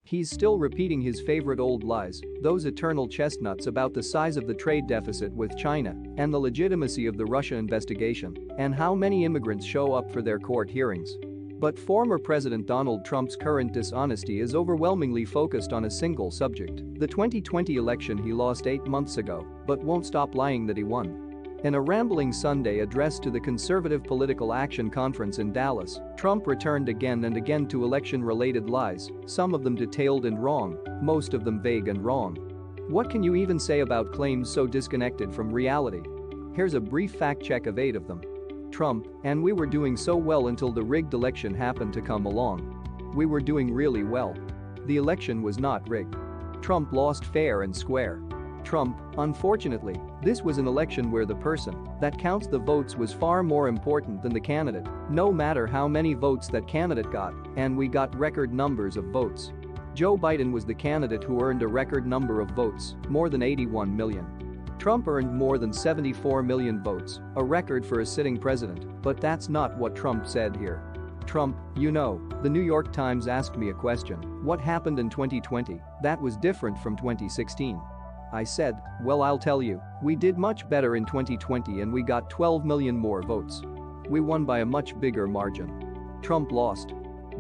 He's still repeating his favorite old lies, those eternal chestnuts about the size of the trade deficit with China and the legitimacy of the Russia investigation and how many immigrants show up for their court hearings. But former President Donald Trump's current dishonesty is overwhelmingly focused on a single subject, the 2020 election he lost 8 months ago, but won't stop lying that he won. In a rambling Sunday address to the Conservative Political Action Conference in Dallas, Trump returned again and again to election-related lies, some of them detailed and wrong, most of them vague and wrong. What can you even say about claims so disconnected from reality? Here's a brief fact check of 8 of them. Trump, and we were doing so well until the rigged election happened to come along. We were doing really well. The election was not rigged. Trump lost fair and square. Trump, unfortunately, this was an election where the person that counts the votes was far more important than the candidate, no matter how many votes that candidate got, and we got record numbers of votes. Joe Biden was the candidate who earned a record number of votes, more than 81 million. Trump earned more than 74 million votes, a record for a sitting president, but that's not what Trump said here. Trump, you know, the New York Times asked me a question, what happened in 2020 that was different from 2016? I said, well, I'll tell you, we did much better in 2020 and we got 12 million more votes. We won by a much bigger margin. Trump lost.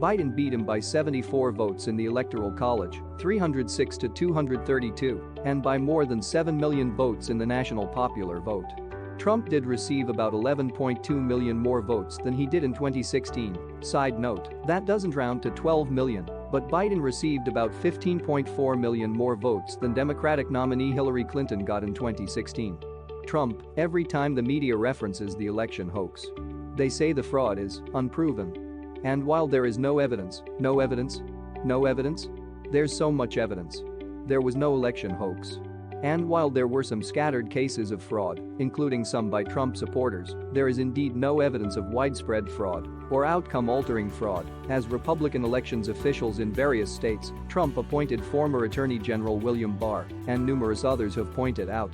Biden beat him by 74 votes in the Electoral College, 306 to 232, and by more than 7 million votes in the national popular vote. Trump did receive about 11.2 million more votes than he did in 2016. Side note, that doesn't round to 12 million, but Biden received about 15.4 million more votes than Democratic nominee Hillary Clinton got in 2016. Trump, every time the media references the election hoax, they say the fraud is unproven. And while there is no evidence, there's so much evidence. There was no election hoax. And while there were some scattered cases of fraud, including some by Trump supporters, there is indeed no evidence of widespread fraud or outcome-altering fraud, as Republican elections officials in various states, Trump appointed former Attorney General William Barr, and numerous others have pointed out.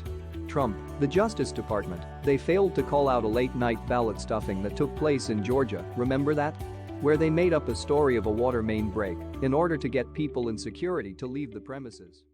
Trump, the Justice Department, they failed to call out a late-night ballot stuffing that took place in Georgia, remember that? Where they made up a story of a water main break in order to get people in security to leave the premises.